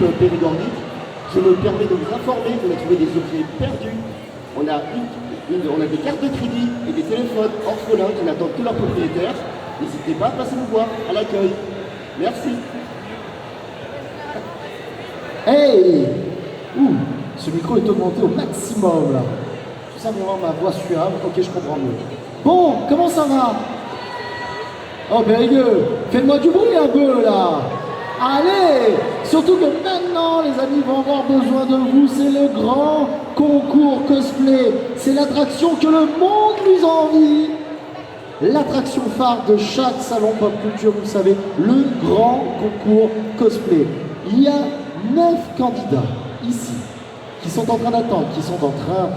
périgordique. Je me permets de vous informer qu'on a trouvé des objets perdus. On a des cartes de crédit et des téléphones orphelins qui n'attendent que leur propriétaire. N'hésitez pas à passer nous voir à l'accueil. Merci. Hey! Ouh, ce micro est augmenté au maximum là. Tout simplement ma voix suave, ok je comprends mieux. Bon, comment ça va? Oh Périgueux, faites-moi du bruit un peu là. Allez! Surtout que maintenant les amis vont avoir besoin de vous, c'est le grand concours cosplay. C'est l'attraction que le monde nous envie. L'attraction phare de chaque salon pop culture, vous le savez, le grand concours cosplay. Il y a 9 candidats ici qui sont en train d'attendre, qui sont en train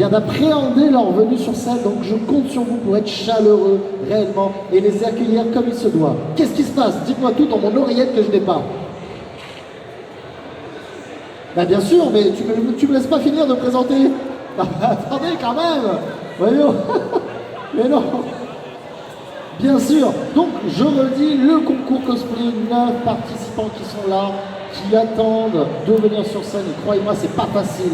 d'appréhender leur venue sur scène. Donc je compte sur vous pour être chaleureux réellement et les accueillir comme il se doit. Qu'est-ce qui se passe? Dites-moi tout dans mon oreillette que je n'ai pas. Bah bien sûr, mais tu me laisses pas finir de présenter. Attendez quand même. Voyons. Mais non. Bien sûr, donc je redis, le concours cosplay, 9 participants qui sont là, qui attendent de venir sur scène. Et croyez-moi, c'est pas facile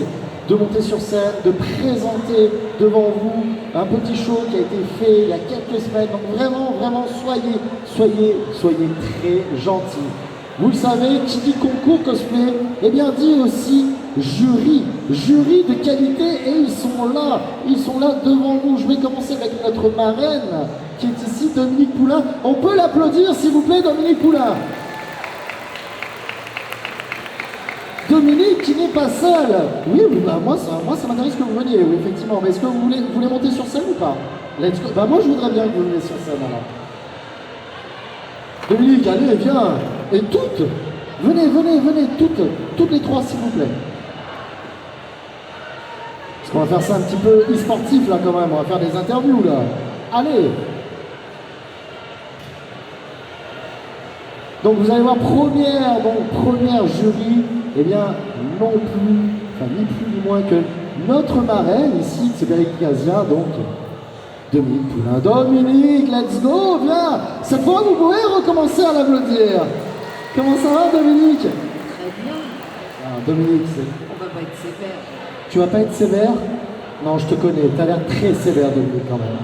de monter sur scène, de présenter devant vous un petit show qui a été fait il y a quelques semaines. Donc vraiment, vraiment, soyez très gentils. Vous le savez, qui dit concours cosplay, eh bien dit aussi jury de qualité, et ils sont là devant nous. Je vais commencer avec notre marraine qui est ici, Dominique Poulain. On peut l'applaudir s'il vous plaît, Dominique Poulain. Dominique qui n'est pas seule. Oui, bah moi ça m'intéresse que vous veniez, oui, effectivement. Mais est-ce que vous voulez monter sur scène ou pas? Let's go. Bah moi je voudrais bien que vous veniez sur scène alors. Dominique, allez, viens. Et toutes, venez, toutes les trois s'il vous plaît. Parce qu'on va faire ça un petit peu e-sportif là quand même, on va faire des interviews là. Allez. Donc vous allez voir, première jury, eh bien non plus, enfin ni plus ni moins que notre marraine ici, c'est Véronique Gazia, donc Dominique Poulain. Dominique, let's go, viens. Cette fois vous pouvez recommencer à l'applaudir. Comment ça va Dominique? Très bien. Ah, Dominique, On va pas être sévère. tu vas pas être sévère? Non, je te connais, tu as l'air très sévère Dominique quand même.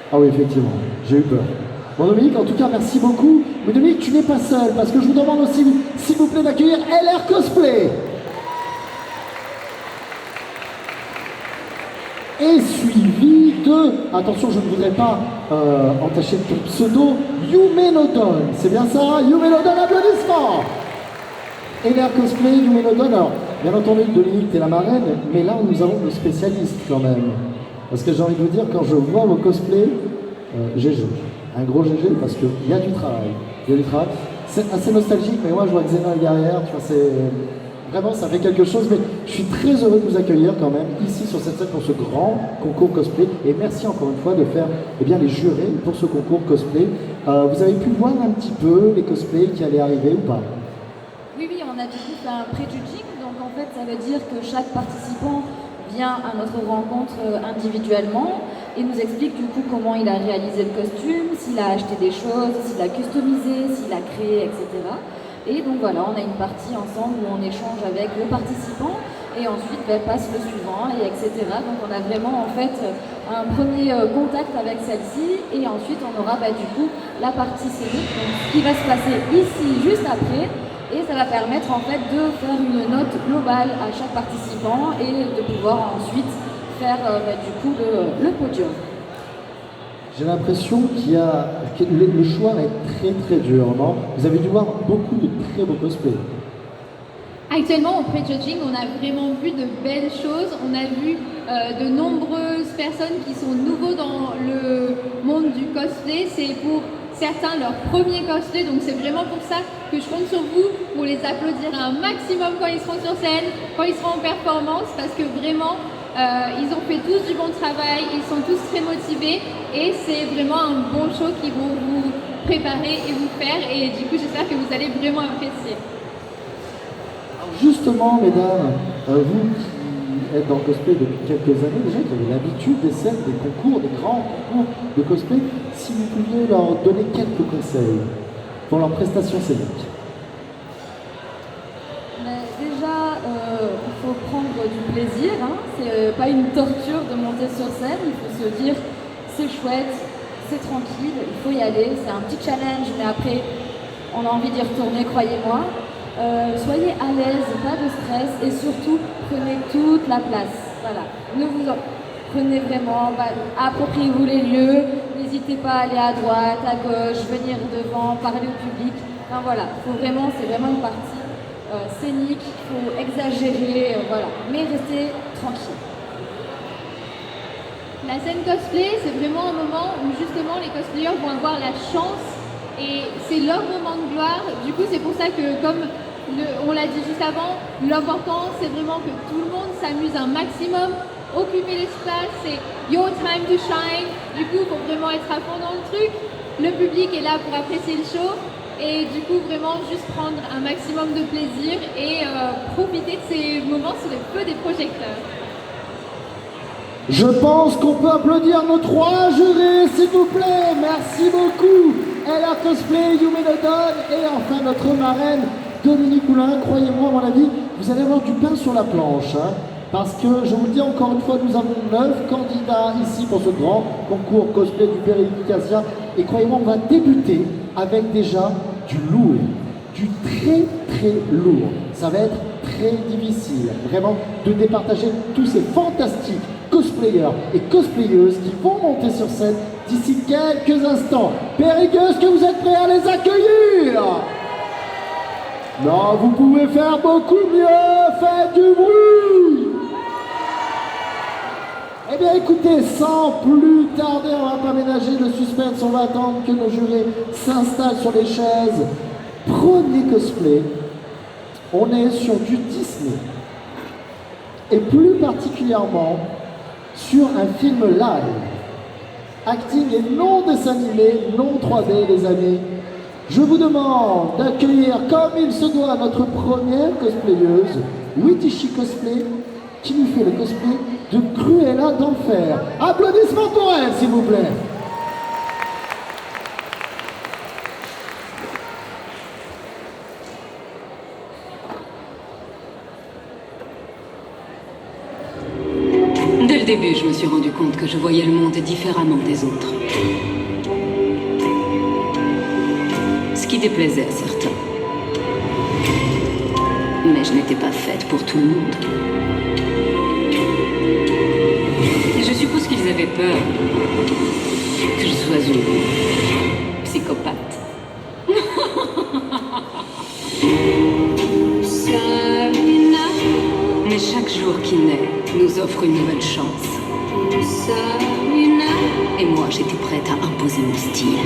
Ah oui, effectivement, j'ai eu peur. Bon Dominique, en tout cas, merci beaucoup. Mais Dominique, tu n'es pas seul, parce que je vous demande aussi, s'il vous plaît, d'accueillir LR Cosplay. Et suivi de, attention, je ne voudrais pas entacher ton pseudo, Yumenodon. C'est bien ça? Yumenodon, applaudissements. LR Cosplay, Yumenodon. Alors, bien entendu, Dominique, t'es la marraine, mais là, nous avons le spécialiste quand même. Parce que j'ai envie de vous dire, quand je vois vos cosplays, GG. Un gros GG parce qu'il y a du travail. C'est assez nostalgique, mais moi je vois Xena derrière, tu vois, c'est... Vraiment, ça fait quelque chose, mais je suis très heureux de vous accueillir quand même ici sur cette scène pour ce grand concours cosplay. Et merci encore une fois de faire les jurés pour ce concours cosplay. Vous avez pu voir un petit peu les cosplays qui allaient arriver ou pas? Oui, on a du coup fait un pré-judging, donc en fait ça veut dire que chaque participant vient à notre rencontre individuellement et nous explique du coup comment il a réalisé le costume, s'il a acheté des choses, s'il a customisé, s'il a créé, etc. Et donc voilà, on a une partie ensemble où on échange avec le participant et ensuite passe le suivant, et etc. Donc on a vraiment en fait un premier contact avec celle-ci et ensuite on aura du coup la partie scénique, donc ce qui va se passer ici juste après. Et ça va permettre en fait de faire une note globale à chaque participant et de pouvoir ensuite faire du coup le podium. J'ai l'impression que le choix est très très dur, non? Vous avez dû voir beaucoup de très beaux cosplays. Actuellement, au pré-judging, on a vraiment vu de belles choses. On a vu de nombreuses personnes qui sont nouveaux dans le monde du cosplay. C'est pour certains leur premier cosplay, donc c'est vraiment pour ça que je compte sur vous pour les applaudir un maximum quand ils seront sur scène, quand ils seront en performance, parce que vraiment ils ont fait tous du bon travail, ils sont tous très motivés et c'est vraiment un bon show qu'ils vont vous préparer et vous faire, et du coup j'espère que vous allez vraiment apprécier. Justement, mesdames, vous qui êtes dans le cosplay depuis quelques années, déjà qui avez l'habitude des scènes, des concours, des grands concours de cosplay, si vous pouviez leur donner quelques conseils pour leur prestation scénique. du plaisir, hein. C'est pas une torture de monter sur scène, il faut se dire c'est chouette, c'est tranquille, il faut y aller, c'est un petit challenge, mais après on a envie d'y retourner, croyez-moi. Soyez à l'aise, pas de stress et surtout prenez toute la place. Voilà, prenez vraiment, appropriez-vous les lieux, n'hésitez pas à aller à droite, à gauche, venir devant, parler au public. Enfin voilà, c'est vraiment une partie scénique, il faut exagérer, voilà, mais restez tranquille. La scène cosplay, c'est vraiment un moment où justement les cosplayers vont avoir la chance et c'est leur moment de gloire. Du coup, c'est pour ça que, comme on l'a dit juste avant, l'important c'est vraiment que tout le monde s'amuse un maximum, occuper l'espace, c'est your time to shine. Du coup, il faut vraiment être à fond dans le truc. Le public est là pour apprécier le show et du coup, vraiment juste prendre un maximum de plaisir et profiter de ces moments sous les feux des projecteurs. Je pense qu'on peut applaudir nos 3 jurés, s'il vous plaît. Merci beaucoup. LR Cosplay, Yume Nodon et enfin notre marraine Dominique Moulin. Croyez-moi, à mon avis, vous allez avoir du pain sur la planche. Hein, parce que, je vous le dis encore une fois, nous avons 9 candidats ici pour ce grand concours cosplay du Péridicasia. Et croyez-moi, on va débuter avec déjà du lourd. Du très très lourd. Ça va être très difficile, vraiment, de départager tous ces fantastiques cosplayers et cosplayeuses qui vont monter sur scène d'ici quelques instants. Périgueux, est-ce que vous êtes prêts à les accueillir? Non, vous pouvez faire beaucoup mieux, faites du bruit! Eh bien écoutez, sans plus tarder, on va pas ménager le suspense, on va attendre que nos jurés s'installent sur les chaises. Premier cosplay, on est sur du Disney, et plus particulièrement sur un film live. Acting et non dessin animé, non 3D les amis. Je vous demande d'accueillir comme il se doit notre première cosplayeuse, Witishi Cosplay, qui nous fait le cosplay de Cruella d'Enfer. Applaudissements pour elle s'il vous plaît. Dès le début, je me suis rendu compte que je voyais le monde différemment des autres. Ce qui déplaisait à certains. Mais je n'étais pas faite pour tout le monde. Et je suppose qu'ils avaient peur que je sois une psychopathe. Mais chaque jour qui naît nous offre une nouvelle chance. Et moi, j'étais prête à imposer mon style.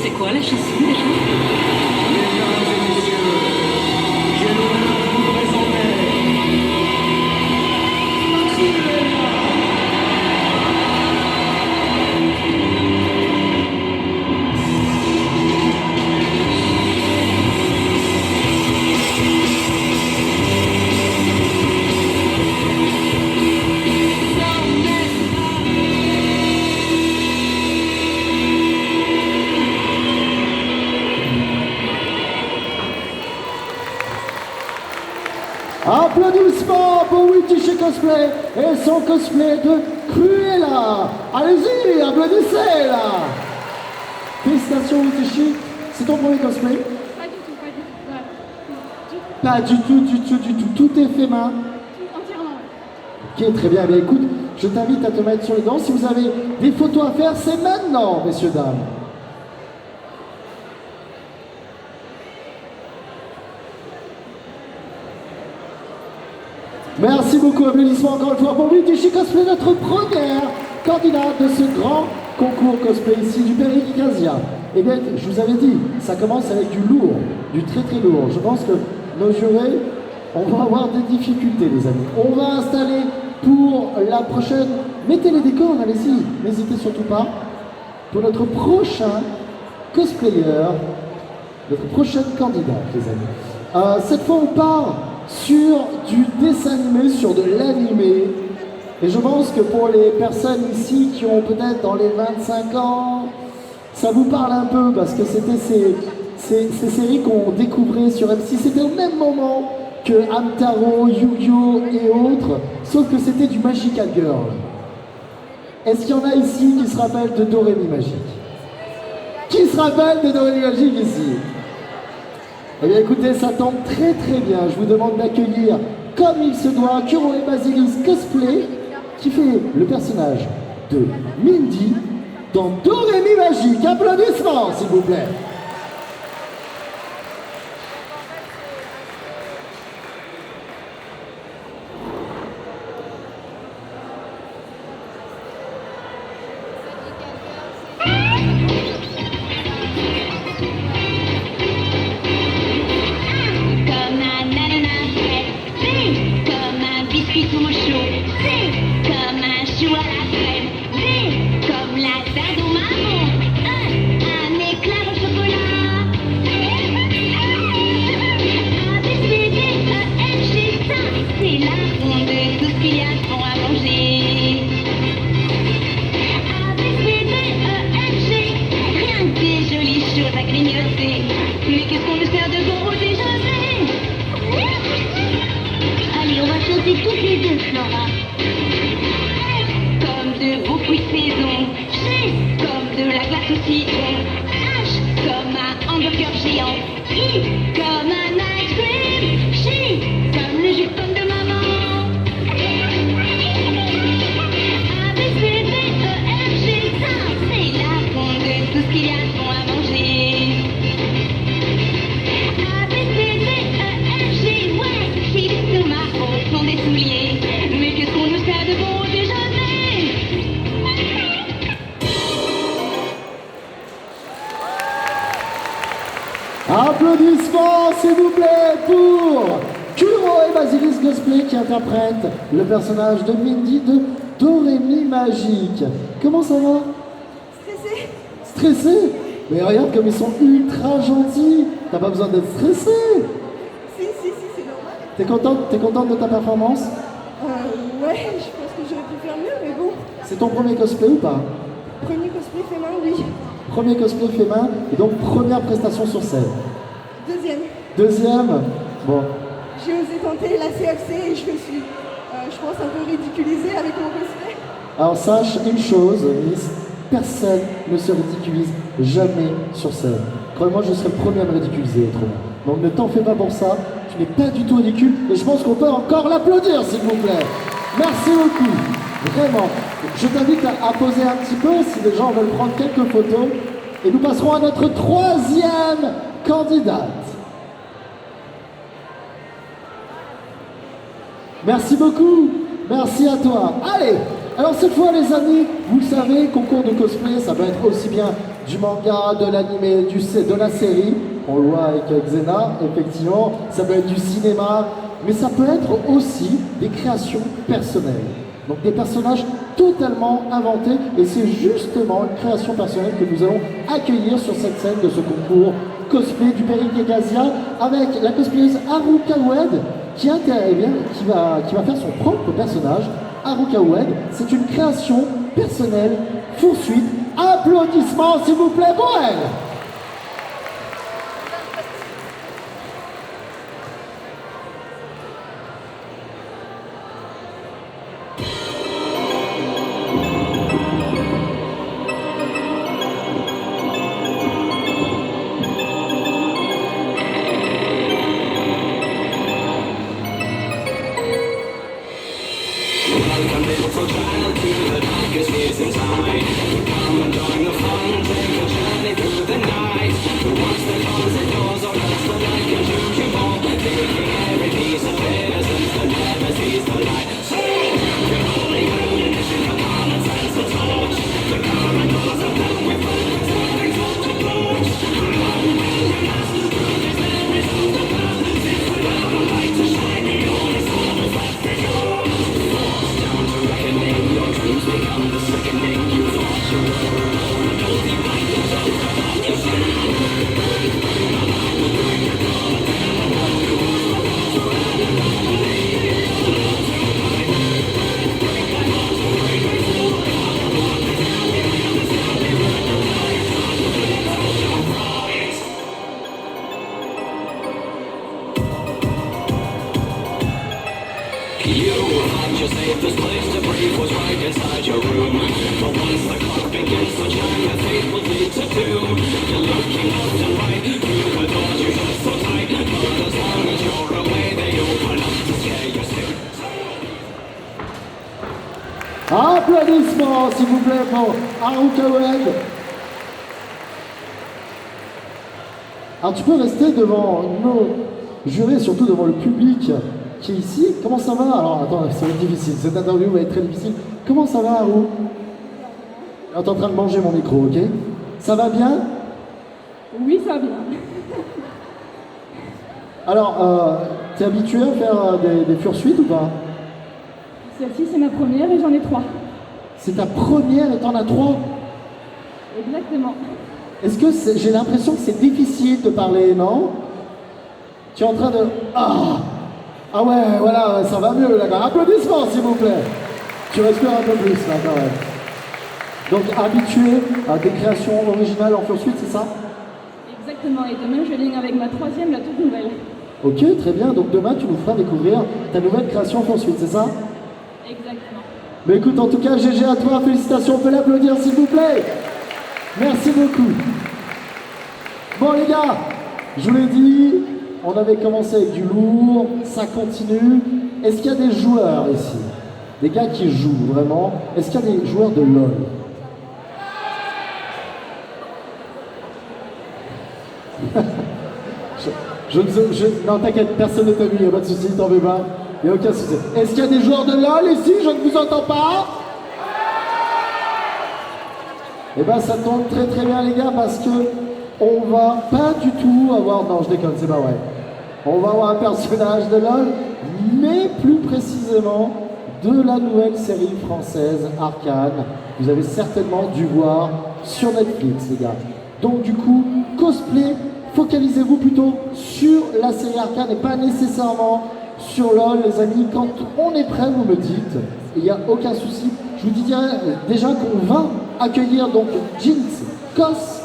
C'est quoi la chanson déjà? Mesdames et messieurs, j'ai l'honneur de vous présenter Applaudissements pour Witishi Cosplay et son cosplay de Cruella. Allez-y, applaudissez là. Félicitations Witishi, c'est ton premier cosplay? Pas du tout. Ouais. Pas du tout. Tout est fait main. Entièrement. Ok, très bien. Eh écoute, je t'invite à te mettre sur les dents. Si vous avez des photos à faire, c'est maintenant, messieurs, dames. Merci beaucoup, applaudissements encore une fois pour Witishi Cosplay, notre première candidate de ce grand concours cosplay ici du Péridicasia. Eh bien, je vous avais dit, ça commence avec du lourd, du très très lourd. Je pense que nos jurés, on va avoir des difficultés, les amis. On va installer pour la prochaine... Mettez les décors, allez-y, n'hésitez surtout pas. Pour notre prochain cosplayer, notre prochaine candidate, les amis. Cette fois, on part sur du dessin animé, sur de l'animé. Et je pense que pour les personnes ici qui ont peut-être dans les 25 ans, ça vous parle un peu parce que c'était ces séries qu'on découvrait sur M6, c'était au même moment que Hamtaro, Yu-Gi-Oh et autres, sauf que c'était du Magical Girl. Est-ce qu'il y en a ici qui se rappellent de Dorémy Magique? Qui se rappelle de Dorémy Magique ici? Eh bien écoutez, ça tombe très très bien. Je vous demande d'accueillir, comme il se doit, Kuroe Basilis Cosplay, qui fait le personnage de Mindy dans Dorémy Magique. Applaudissements, s'il vous plaît. Comme un ananas frais, c'est comme un biscuit tout chaud, c'est comme un chou à la crème, c'est comme la dinde au marron, un éclair au chocolat. A, B, C, D, E, F, G, ça, c'est la ronde de tout ce qu'il y a de bon à manger. A, B, C, D, E, F, G, rien que des jolies choses à grignoter. Mais qu'est-ce qu'on nous sert de bon au déjeuner? Allez, on va chanter toutes les deux, Flora. F comme de beaux fruits de saison. G comme de la glace au citron. H comme un hamburger géant. I comme un ice cream. J comme le jus de pomme de maman. A, B, C, D, E, F, G, ça, c'est la ronde de tout ce qu'il y a de bon à manger. A, B, C, D, E, F, G, ouais, j'ai des tomates au fond des souliers. Mais qu'est-ce qu'on nous sert de bon au déjeuner? Applaudissements, s'il vous plaît, pour Kuroe Basilis Cosplay qui interprète le personnage de Mindy de Dorémy Magique. Comment ça va? Stressée? Stressé? Mais regarde comme ils sont ultra gentils. T'as pas besoin d'être stressé. Si, c'est normal. T'es contente de ta performance? Ouais, je pense que j'aurais pu faire mieux, mais bon. C'est ton premier cosplay ou pas? Premier cosplay fait main, oui. Premier cosplay fait main et donc première prestation sur scène. Deuxième. Deuxième? Bon. J'ai osé tenter la CFC et je me suis, je pense, un peu ridiculisée avec mon cosplay. Alors sache une chose, Miss, personne ne se ridiculise jamais sur scène. Crois-moi, je serai le premier à me ridiculiser autrement. Donc ne t'en fais pas pour ça, tu n'es pas du tout ridicule et je pense qu'on peut encore l'applaudir s'il vous plaît. Merci beaucoup, vraiment. Je t'invite à poser un petit peu si les gens veulent prendre quelques photos et nous passerons à notre troisième candidate. Merci beaucoup, merci à toi. Allez, alors cette fois les amis, vous le savez, concours de cosplay, ça peut être aussi bien du manga, de l'anime, de la série, on le voit avec Xena, effectivement, ça peut être du cinéma, mais ça peut être aussi des créations personnelles. Donc des personnages totalement inventés, et c'est justement une création personnelle que nous allons accueillir sur cette scène de ce concours cosplay du Périgasia avec la cosplayeuse Haruka Ued qui intervient, qui va faire son propre personnage. Haruka Ued, c'est une création personnelle, poursuite. Applaudissements s'il vous plaît pour elle. Welcome, beautiful child, to the darkest years inside. Come and join the fun, take a journey through the night. Applaudissements, s'il vous plaît, pour Haru Cohen. Alors, tu peux rester devant nos jurés, surtout devant le public qui est ici. Comment ça va? Alors, attends, ça va être difficile. Cette interview va être très difficile. Comment ça va, Haru? Tu es en train de manger mon micro, ok? Ça va bien? Oui, ça va bien. Alors, t'es habitué à faire des fursuites ou pas? Celle-ci, c'est ma première et j'en ai 3. C'est ta première et t'en as 3? Exactement. Est-ce que j'ai l'impression que c'est difficile de parler, non? Tu es en train de... Ah ouais, voilà, ça va mieux, là. Applaudissements, s'il vous plaît. Tu respires un peu plus, là, quand même. Donc, habitué à des créations originales en fursuite, c'est ça? Exactement. Et demain, je ligne avec ma 3e, la toute nouvelle. Ok, très bien. Donc, demain, tu nous feras découvrir ta nouvelle création en fursuite, c'est ça? Exactement. Mais écoute, en tout cas, GG à toi, félicitations, on peut l'applaudir s'il vous plaît. Merci beaucoup. Bon les gars, je vous l'ai dit, on avait commencé avec du lourd, ça continue. Est-ce qu'il y a des joueurs ici? Des gars qui jouent vraiment? Est-ce qu'il y a des joueurs de LoL? Non t'inquiète, personne ne t'a vu, il n'y a pas de souci, t'en veux pas. Il n'y a aucun souci. Est-ce qu'il y a des joueurs de LoL ici? Je ne vous entends pas. Eh ben ça tombe très très bien les gars parce que on va pas du tout avoir... Non je déconne, c'est pas vrai. On va avoir un personnage de LoL, mais plus précisément de la nouvelle série française Arcane. Vous avez certainement dû voir sur Netflix les gars. Donc du coup, cosplay, focalisez-vous plutôt sur la série Arcane et pas nécessairement sur LoL les amis. Quand on est prêt, vous me dites, il n'y a aucun souci. Je vous dirais déjà qu'on va accueillir donc Jinx Kos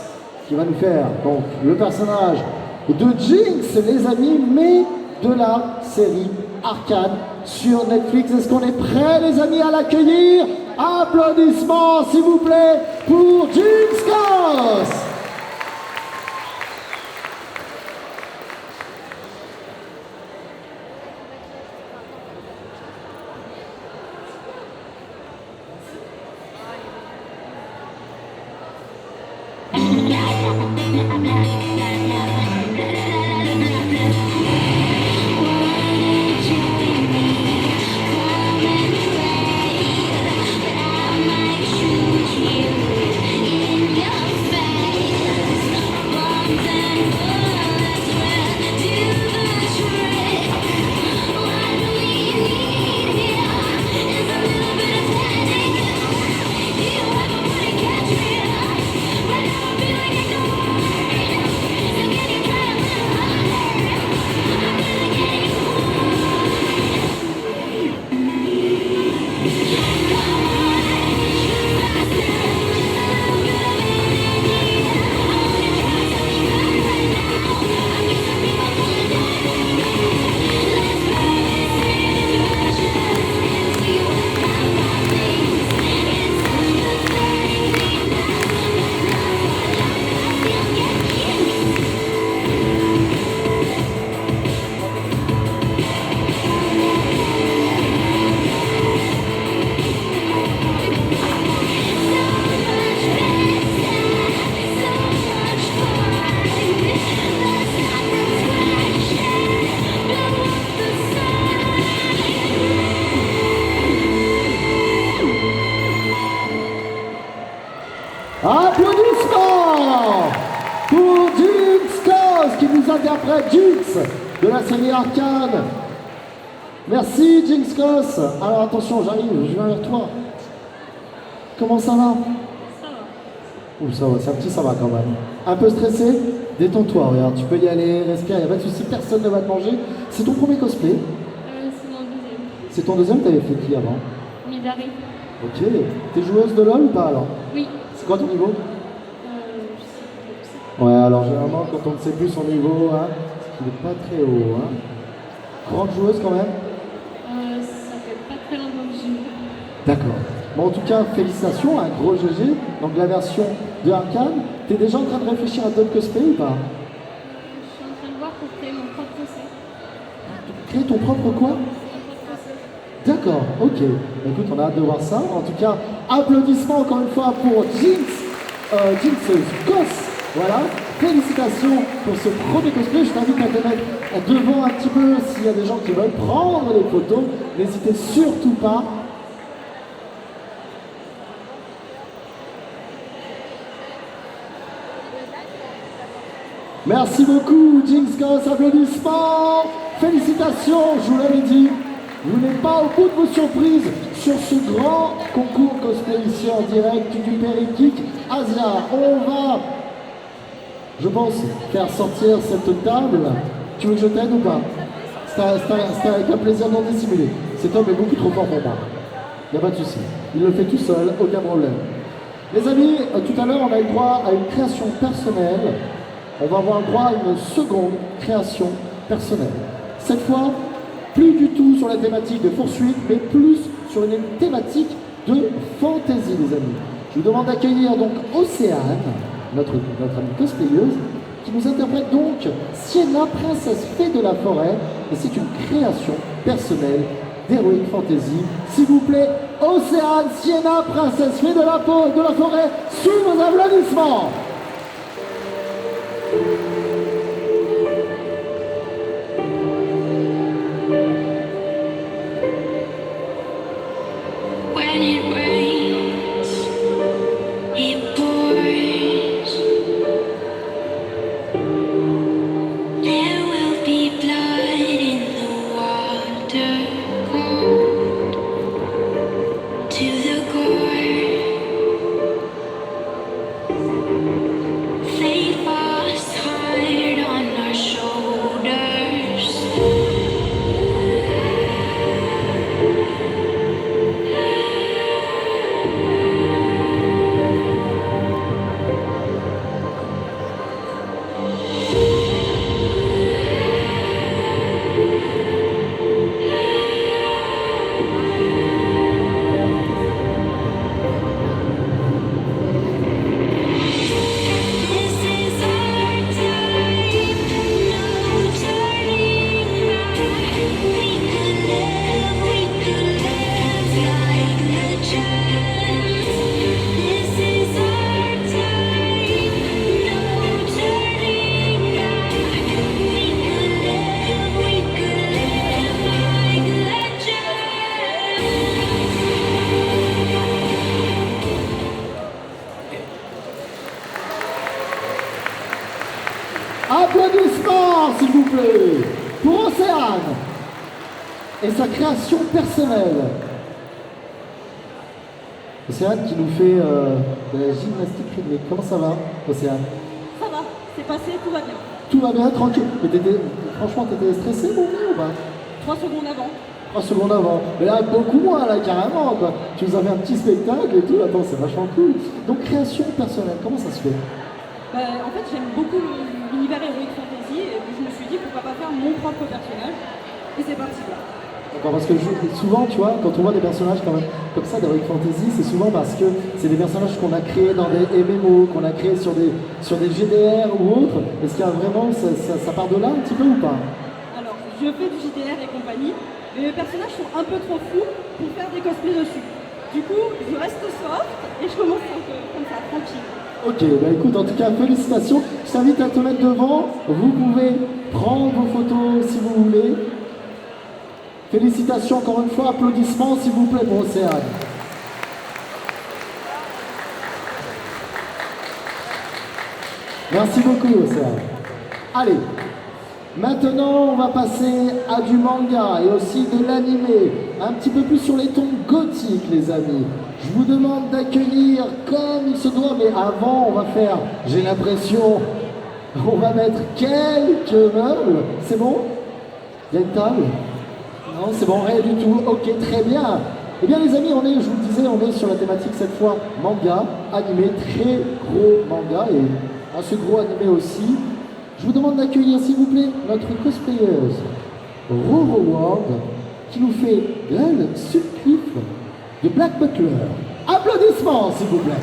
qui va nous faire donc le personnage de Jinx les amis, mais de la série Arcane sur Netflix. Est-ce qu'on est prêts les amis à l'accueillir? Applaudissements s'il vous plaît pour Jinx Kos. Applaudissements pour Jinx Kos qui nous interprète Jinx de la série Arcane. Merci Jinx Kos. Alors attention, j'arrive, je viens vers toi. Comment ça va? Ça va. Ouh, ça va, c'est un petit ça va quand même. Un peu stressé? Détends-toi, regarde, tu peux y aller, respire, il n'y a pas de souci, personne ne va te manger. C'est ton premier cosplay? C'est mon deuxième. C'est ton deuxième, t'avais fait qui avant? Midari. Ok. T'es joueuse de LoL ou pas alors? Oui. C'est quoi ton niveau? Je sais pas. Ouais, alors généralement, quand on ne sait plus son niveau, hein, il n'est pas très haut. Hein. Grande joueuse quand même? Ça fait pas très longtemps que je joue. D'accord. Bon, en tout cas, félicitations, un gros GG. Donc la version de Arcane. T'es déjà en train de réfléchir à d'autres cosplays ou pas? Je suis en train de voir pour créer mon propre set. Créer ton propre quoi? D'accord, ok. Écoute, on a hâte de voir ça. En tout cas, applaudissements encore une fois pour Jinx Cos. Voilà, félicitations pour ce premier cosplay. Je t'invite à te mettre devant un petit peu s'il y a des gens qui veulent prendre des photos. N'hésitez surtout pas. Merci beaucoup, Jinx Cos. Applaudissements. Félicitations, je vous l'avais dit. Vous n'êtes pas au bout de vos surprises sur ce grand concours cosplay ici en direct du Périkick Asia. On va, je pense, faire sortir cette table. Tu veux que je t'aide ou pas? C'est avec un plaisir non dissimulé. Cet homme est beaucoup trop fort pour moi. Il n'y a pas de souci. Il le fait tout seul, aucun problème. Les amis, tout à l'heure, on a eu droit à une création personnelle. On va avoir droit à une seconde création personnelle. Cette fois, plus du tout sur la thématique de poursuite, mais plus sur une thématique de fantaisie, les amis. Je vous demande d'accueillir donc Océane, notre amie cosplayeuse, qui nous interprète donc Sienna, princesse fée de la forêt, et c'est une création personnelle d'Heroic Fantasy. S'il vous plaît, Océane, Sienna, princesse fée de la forêt, sous vos applaudissements. When it rains, it pours. There will be blood in the water, cold to the core. Fate falls hard on our shoulders. Applaudissements, s'il vous plaît, pour Océane et sa création personnelle. Océane qui nous fait de la gymnastique rythmique. Comment ça va, Océane? Ça va, c'est passé, tout va bien. Tout va bien, tranquille. Mais franchement, t'étais stressé, mon gars, ou pas? 3 secondes avant. 3 secondes avant. Mais là, beaucoup moins, là, carrément, quoi. Tu nous as fait un petit spectacle et tout. Attends, c'est vachement cool. Donc, création personnelle, comment ça se fait? En fait, j'aime beaucoup l'univers Heroic Fantasy et je me suis dit pourquoi pas faire mon propre personnage. Et c'est parti là. D'accord, parce que souvent, tu vois, quand on voit des personnages quand même comme ça d'Heroic Fantasy, c'est souvent parce que c'est des personnages qu'on a créés dans des MMO, qu'on a créés sur des GDR ou autres. Est-ce qu'il y a vraiment, ça part de là un petit peu ou pas? Alors, je fais du JDR et compagnie, mais mes personnages sont un peu trop fous pour faire des cosplays dessus. Du coup, je reste soft et je commence un peu comme ça, tranquille. Ok, bah écoute, en tout cas, félicitations. Je t'invite à te mettre devant. Vous pouvez prendre vos photos si vous voulez. Félicitations encore une fois. Applaudissements, s'il vous plaît, pour Océane. Merci beaucoup, Océane. Allez, maintenant, on va passer à du manga et aussi de l'animé. Un petit peu plus sur les tons gothiques, les amis. Je vous demande d'accueillir comme il se doit, mais avant, on va faire, j'ai l'impression, on va mettre quelques meubles. C'est bon? Il y a une table? Non, c'est bon, rien du tout. Ok, très bien. Eh bien, les amis, je vous le disais, on est sur la thématique cette fois manga, animé, très gros manga et assez gros animé aussi. Je vous demande d'accueillir, s'il vous plaît, notre cosplayeuse Roro Ward qui nous fait Grell Subcliffe. de Black Butler. Applaudissements, s'il vous plaît.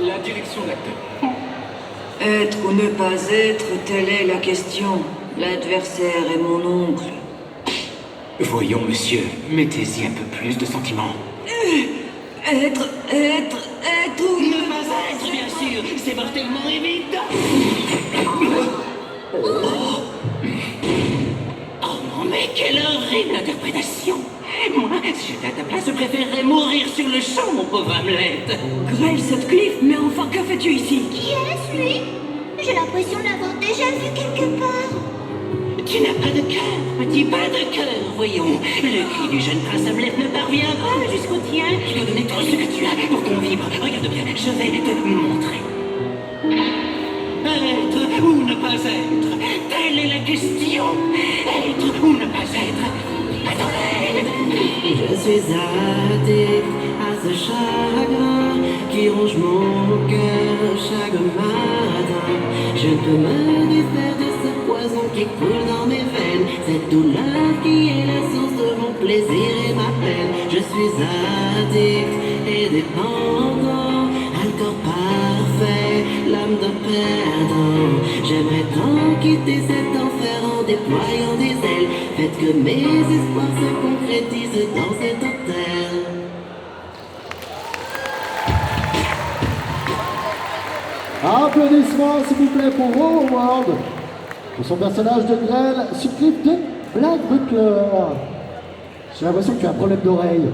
La direction d'acteur. Être ou ne pas être, telle est la question. L'adversaire est mon oncle. Voyons, monsieur, mettez-y un peu plus de sentiments. Être ou Ne pas être, bien sûr, c'est mortellement évident. Oh non, mais quelle horrible interprétation. Moi, si j'étais à ta place, je préférerais mourir sur le champ, mon pauvre Hamlet. Grell Sutcliffe, mais enfin, que fais-tu ici? Qui est-ce, lui? J'ai l'impression de l'avoir déjà vu quelque part. Tu n'as pas de cœur, petit, pas de cœur, voyons. Le cri du jeune prince Hamlet ne parvient pas jusqu'au tien. Tu dois donner tout ce que tu as pour qu'on vibre. Regarde bien, je vais te montrer. Être ou ne pas être, telle est la question. Être ou ne pas être. Attendez. Je suis addict à ce chagrin qui ronge mon cœur chaque matin. Je peux me distraire de ce poison qui coule dans mes veines, cette douleur qui est la source de mon plaisir et ma peine. Je suis addict et dépendant, un corps parfait, l'âme de perdant. J'aimerais tant quitter cet enfer en déployant des ailes. Faites que mes espoirs se concrétisent dans cet hôtel. Applaudissements, s'il vous plaît, pour Howard, pour son personnage de Grell Sutcliffe de Black Butler. J'ai l'impression que tu as un problème d'oreille.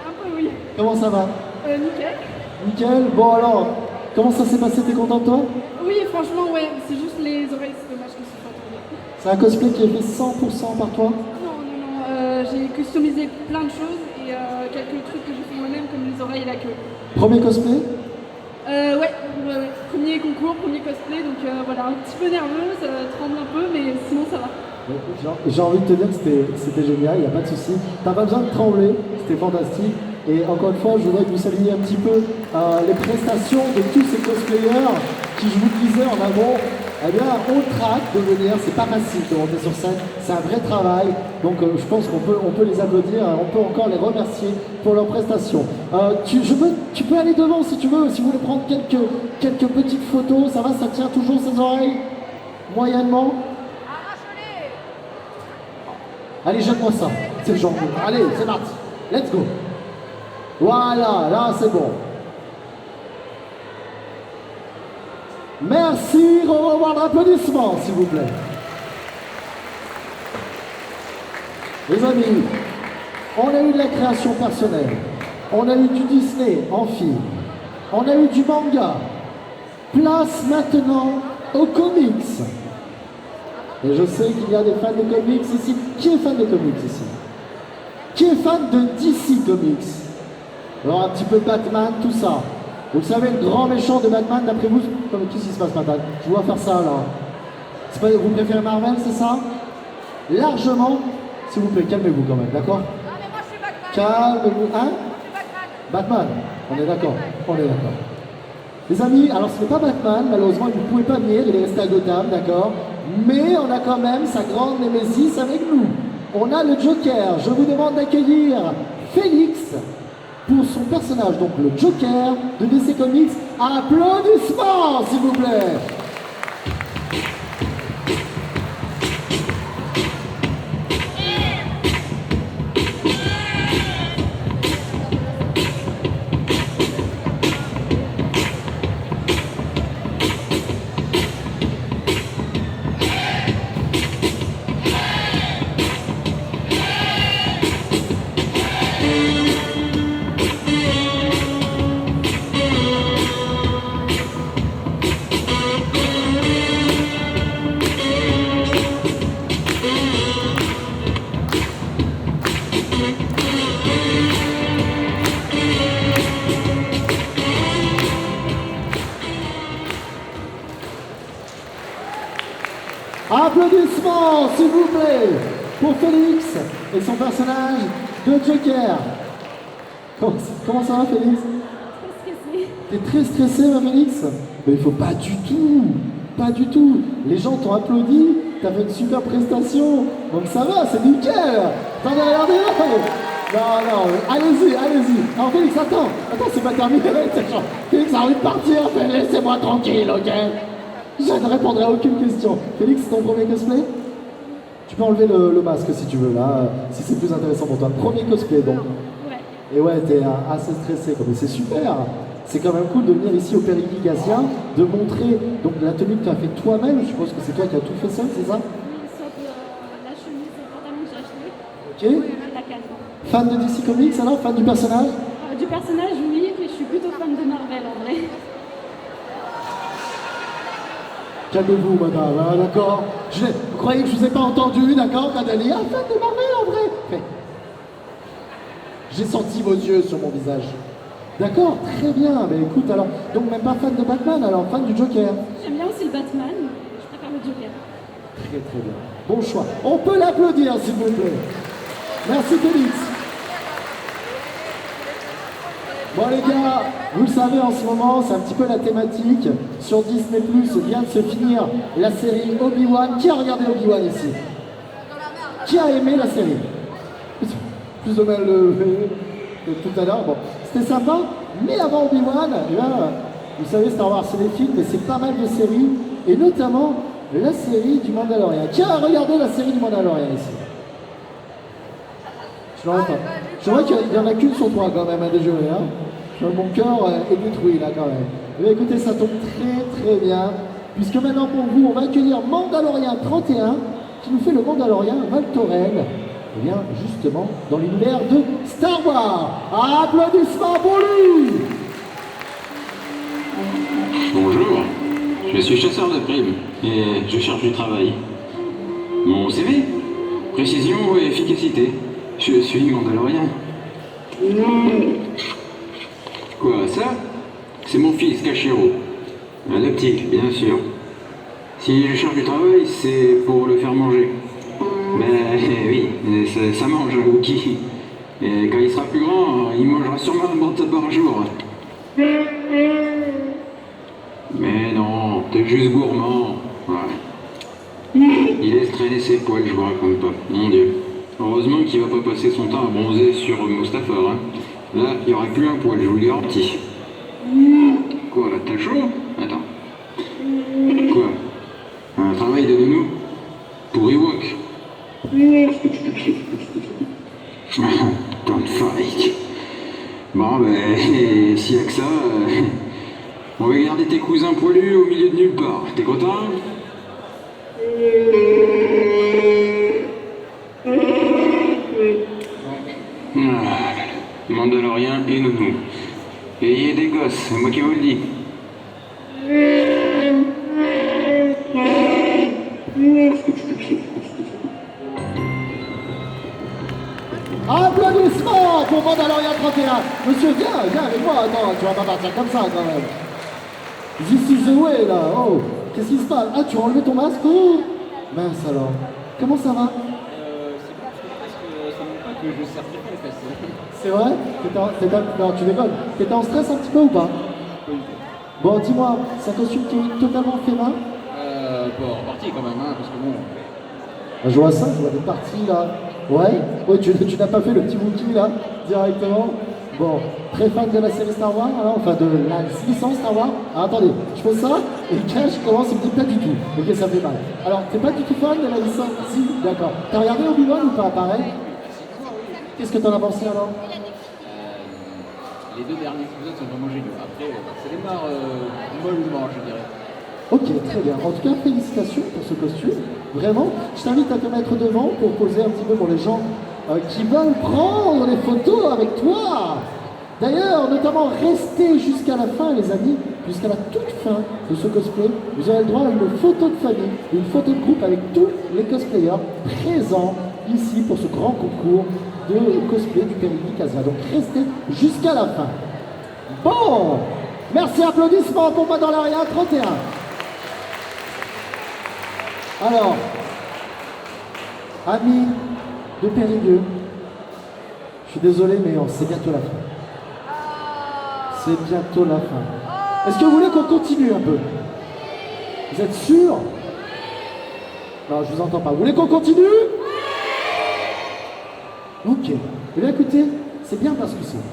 Un peu, oui. Comment ça va? Nickel. Nickel. Bon alors, comment ça s'est passé? T'es content de toi? Oui, franchement, ouais, c'est juste les oreilles, c'est dommage que ce soit tombé. C'est un cosplay qui est fait 100% par toi? Non, j'ai customisé plein de choses et quelques trucs que j'ai fait moi-même, comme les oreilles et la queue. Premier cosplay? Ouais. Premier concours, premier cosplay, donc voilà, un petit peu nerveuse, tremble un peu, mais sinon ça va. J'ai envie de te dire que c'était génial, il n'y a pas de souci. T'as pas besoin de trembler, c'était fantastique. Et encore une fois, je voudrais que vous saluiez un petit peu les prestations de tous ces cosplayers qui, je vous le disais en amont, eh bien, on traque de venir, c'est pas facile de monter sur scène, c'est un vrai travail. Donc je pense qu'on peut les applaudir, on peut encore les remercier pour leurs prestations. Tu peux aller devant si tu veux, si vous voulez prendre quelques petites photos, ça va, ça tient toujours ses oreilles? Moyennement? Allez, jette-moi ça, c'est le genre. Allez, c'est parti, let's go. Voilà, là c'est bon. Merci, au revoir d'applaudissements, s'il vous plaît. Les amis, on a eu de la création personnelle, on a eu du Disney en film, on a eu du manga. Place maintenant aux comics. Et je sais qu'il y a des fans de comics ici. Qui est fan de comics ici? Qui est fan de DC Comics? Alors un petit peu Batman, tout ça. Vous savez, le grand méchant de Batman, d'après vous, qu'est-ce qui se passe maintenant? Je vois faire ça là. Vous préférez Marvel, c'est ça? Largement. S'il vous plaît, calmez-vous quand même, d'accord? Non mais moi je suis Batman. Calmez-vous, hein? Moi je suis Batman. Batman, on est d'accord, on est d'accord. Les amis, alors ce n'est pas Batman, malheureusement, vous ne pouvez pas venir, il est resté à Gotham, d'accord? Mais on a quand même sa grande némésis avec nous. On a le Joker. Je vous demande d'accueillir Félix pour son personnage, donc le Joker de DC Comics. Applaudissements, s'il vous plaît. Applaudissements, s'il vous plaît, pour Félix et son personnage de Joker. Comment ça va, Félix? T'es très stressé, ma Félix? Mais il faut pas du tout. Pas du tout. Les gens t'ont applaudi. T'as fait une super prestation. Donc ça va, c'est nickel. Attendez, regardez-le. Non, allez-y. Alors Félix, attends, c'est pas terminé. Félix a envie de partir. Laissez-moi tranquille, ok? Je ne répondrai à aucune question. Félix, c'est ton premier cosplay? Tu peux enlever le masque si tu veux, là, si c'est plus intéressant pour toi. Premier cosplay, donc. Ouais. Et ouais, t'es assez stressé, mais c'est super. C'est quand même cool de venir ici au Périphérique Gazien, de montrer donc la tenue que tu as fait toi-même. Je suppose que c'est toi qui as tout fait seul, c'est ça? Oui, sauf la chemise et le pantalon que j'ai acheté. Ok. Oui, la canne. Fan de DC Comics alors? Fan du personnage? Du personnage, oui, mais je suis plutôt fan de Marvel en vrai. Calmez-vous, madame, hein, d'accord? Vous croyez que je vous ai pas entendu, d'accord? Quand elle dit, fan de Marvel en vrai? Mais j'ai senti vos yeux sur mon visage. D'accord, très bien. Mais écoute, alors, donc même pas fan de Batman, alors fan du Joker. J'aime bien aussi le Batman, je préfère le Joker. Très très bien. Bon choix. On peut l'applaudir, s'il vous plaît. Merci, Félix. Bon les gars, vous le savez en ce moment, c'est un petit peu la thématique. Sur Disney+, vient de se finir la série Obi-Wan. Qui a regardé Obi-Wan ici? Qui a aimé la série? Plus de mal que tout à l'heure. Bon, c'était sympa, mais avant Obi-Wan, là, vous savez, Star Wars c'est des films, mais c'est pas mal de séries, et notamment la série du Mandalorian. Qui a regardé la série du Mandalorian ici? Je vois qu'il n'y en a qu'une sur trois quand même à déjeuner. Hein. Mon cœur est détruit là quand même. Mais écoutez, ça tombe très très bien, puisque maintenant pour vous, on va accueillir Mandalorian 31, qui nous fait le Mandalorian Val Thorel. Et bien justement dans l'univers de Star Wars. Applaudissements pour lui. Bonjour, je suis chasseur de primes et je cherche du travail. Mon CV? Précision et efficacité. Je suis Mandalorien. Quoi, ça? C'est mon fils, Kashiro. Adoptif, bien sûr. Si je cherche du travail, c'est pour le faire manger. Mais oui, ça mange un Wookie. Et quand il sera plus grand, il mangera sûrement un bon tabac par jour. Mais non, t'es juste gourmand. Ouais. Il laisse traîner ses poils, je vous raconte pas. Mon Dieu. Heureusement qu'il va pas passer son temps à bronzer sur Mustafar. Hein. Là, il n'y aura plus un poil, je vous le garantis. Quoi, t'as chaud? Attends. Quoi? Un travail de nounou? Pour Ewok? Tant de fake. Bon, ben, s'il y a que ça, on va garder tes cousins poilus au milieu de nulle part. T'es content? Mandalorien et nounou. Ayez des gosses, c'est moi qui vous le dis. Applaudissements pour Mandalorian 31. Monsieur, viens avec moi. Attends, tu vas pas partir comme ça quand même. This is the way là. Oh, qu'est-ce qui se passe? Ah, tu as enlevé ton masque? Oh, mince alors. Comment ça va? Que je sers très bien les fesses. C'est vrai? Non, tu déconnes. T'étais en stress un petit peu ou pas? Bon, dis-moi, c'est un costume qui est totalement fait main? Pas en partie quand même, hein, parce que bon... Je vois ça, je vois des parties là. Ouais, tu n'as pas fait le petit Wookie là, directement? Bon, très fan de la série Star Wars, alors, enfin de la licence Star Wars. Ah, attendez, je fais ça, et Cash commence, il me dit pas du tout. Ok, ça fait mal. Alors, t'es pas du tout fan de la licence? Si, d'accord. T'as regardé Obi-Wan ou pas, pareil? Qu'est-ce que t'en as pensé alors? Les deux derniers épisodes sont vraiment géniaux. Après, ça démarre mollement, je dirais. Ok, très bien. En tout cas, félicitations pour ce costume. Vraiment, je t'invite à te mettre devant pour poser un petit peu pour les gens qui veulent prendre des photos avec toi. D'ailleurs, notamment, restez jusqu'à la fin, les amis, jusqu'à la toute fin de ce cosplay. Vous aurez le droit à une photo de famille, une photo de groupe avec tous les cosplayers présents ici pour ce grand concours de cosplay du Périphérique Asia. Donc restez jusqu'à la fin. Bon, merci, applaudissements pour Mandalorian 31. Alors, amis de Périgueux, je suis désolé, mais c'est bientôt la fin. C'est bientôt la fin. Est-ce que vous voulez qu'on continue un peu? Vous êtes sûr? Non, je vous entends pas. Vous voulez qu'on continue? Ok. Eh bien écoutez, c'est bien parce que c'est vous.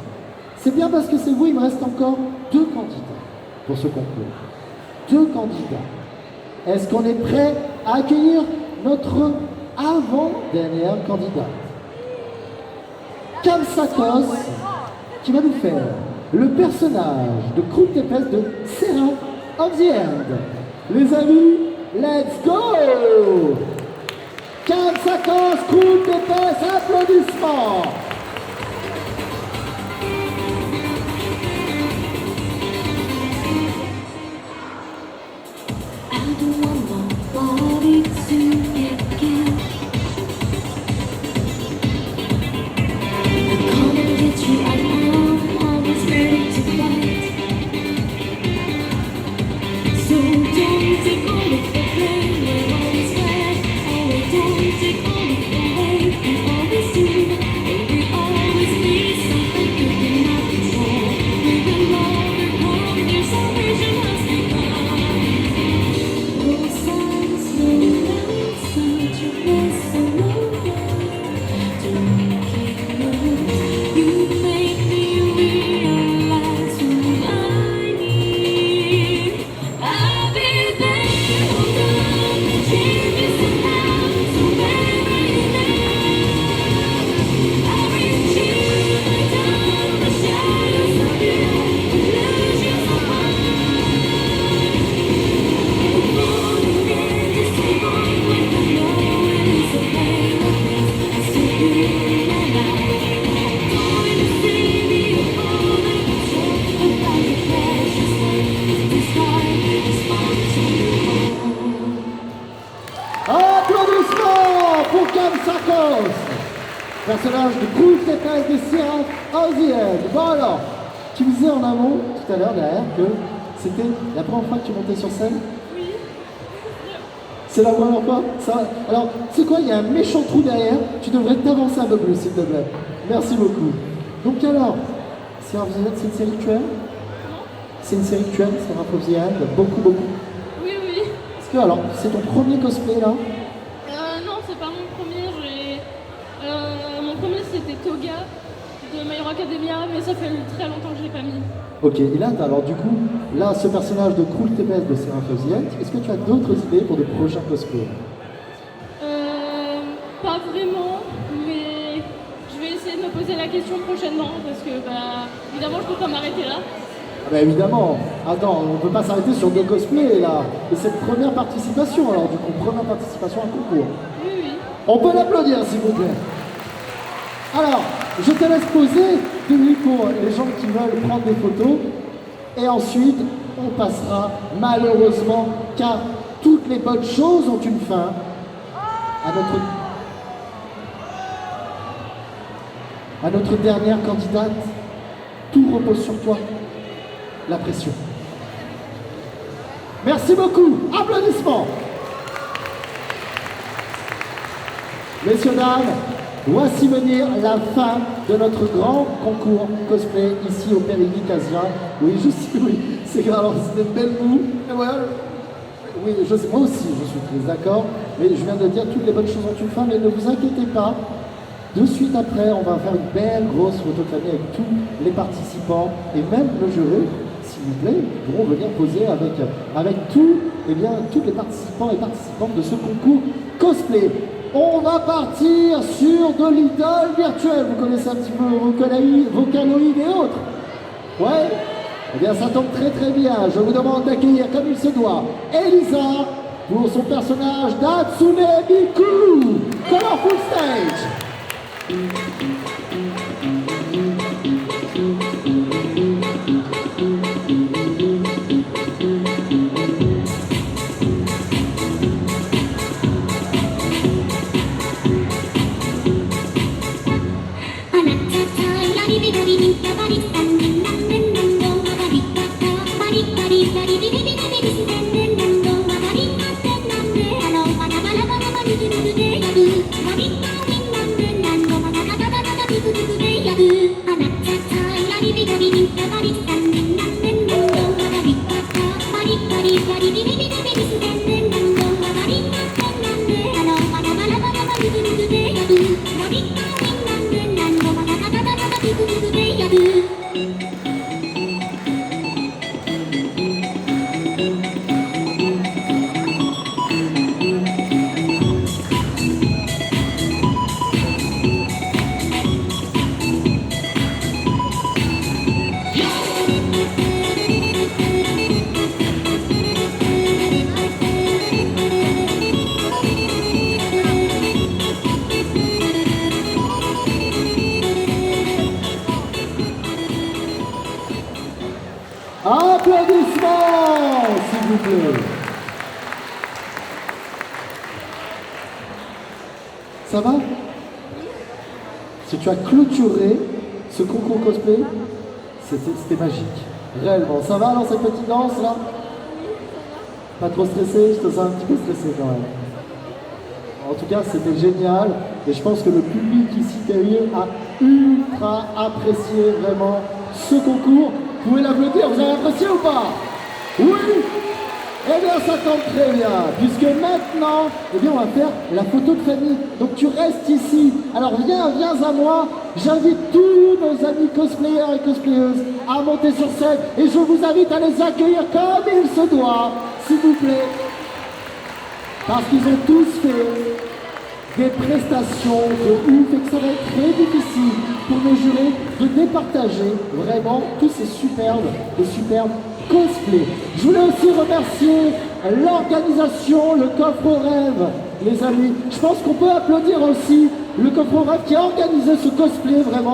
C'est bien parce que c'est vous, il me reste encore 2 candidats pour ce concours. 2 candidats. Est-ce qu'on est prêt à accueillir notre avant-dernière candidate? Cam Sakos, qui va nous faire le personnage de Croûte épaisse de Seraph of the End. Les amis, let's go! Cam Sakos, Croûte épaisse, applaudissements! I don't want nobody to get killed. I'm gonna get you out now, always ready to fight. So don't take all of the blame, we're always glad. Oh, don't take all of the hate, we always do. And we always need something good in our control. We've been long and home, your salvation has begun. Applaudissements pour Cam Sakos, personnage de Croûte épaisse des Seraph of the End. Bon alors, tu me disais en amont, tout à l'heure derrière, que c'était la première fois que tu montais sur scène? Oui. C'est la première fois ça... Alors, c'est quoi, il y a un méchant trou derrière, tu devrais t'avancer un peu plus, s'il te plaît. Merci beaucoup. Donc alors, Seraph of the End, c'est une série que tu aimes? C'est une série que tu aimes, Seraph of the End, beaucoup, beaucoup. Oui, oui. Est-ce que, alors, c'est ton premier cosplay là? Non, c'est pas mon premier. Mon premier c'était Toga de My Hero Academia, mais ça fait très longtemps que je l'ai pas mis. Ok, et là, alors du coup, là, ce personnage de Croûte épaisse de Seraph of the End, est-ce que tu as d'autres idées pour de prochains cosplays? Pas vraiment, mais je vais essayer de me poser la question prochainement parce que, évidemment, je peux pas m'arrêter là. Ah bah évidemment, attends, on ne peut pas s'arrêter sur 2 cosplays là. Et cette première participation, alors du coup, première participation à un concours. Oui, oui. On peut l'applaudir s'il vous plaît. Alors, je te laisse poser, Denis, pour les gens qui veulent prendre des photos. Et ensuite, on passera, malheureusement, car toutes les bonnes choses ont une fin, à notre dernière candidate. Tout repose sur toi. La pression. Merci beaucoup. Applaudissements. Messieurs, dames, voici venir la fin de notre grand concours cosplay ici au Périgny Casia. Oui, je sais, oui, c'est grave, alors c'est une belle moue. Et voilà. Oui, je sais, moi aussi, je suis très d'accord. Mais je viens de dire toutes les bonnes choses ont une fin, mais ne vous inquiétez pas. De suite après, on va faire une belle grosse photo de famille avec tous les participants et même le jury, s'il vous plaît, ils pourront venir poser avec tous les participants et participantes de ce concours cosplay. On va partir sur de l'idole virtuelle. Vous connaissez un petit peu Vocaloid et autres? Ouais? Eh bien, ça tombe très très bien. Je vous demande d'accueillir comme il se doit Elisa pour son personnage d'Hatsune Miku. Colorful Stage. Ça va? Si tu as clôturé ce concours cosplay, c'était magique. Réellement. Ça va alors cette petite danse là? Pas trop stressé? Je te sens un petit peu stressé quand même. En tout cas, c'était génial. Et je pense que le public ici derrière a ultra apprécié vraiment ce concours. Vous pouvez l'applaudir, vous avez apprécié ou pas? Oui? Eh bien, ça tombe très bien, puisque maintenant, eh bien, on va faire la photo de famille. Donc, tu restes ici. Alors, viens à moi. J'invite tous nos amis cosplayers et cosplayeuses à monter sur scène. Et je vous invite à les accueillir comme il se doit, s'il vous plaît. Parce qu'ils ont tous fait des prestations de ouf et que ça va être très difficile pour nos jurés de départager vraiment tous ces superbes cosplay. Je voulais aussi remercier l'organisation, le Coffre au Rêve, les amis. Je pense qu'on peut applaudir aussi le Coffre au Rêve qui a organisé ce cosplay vraiment.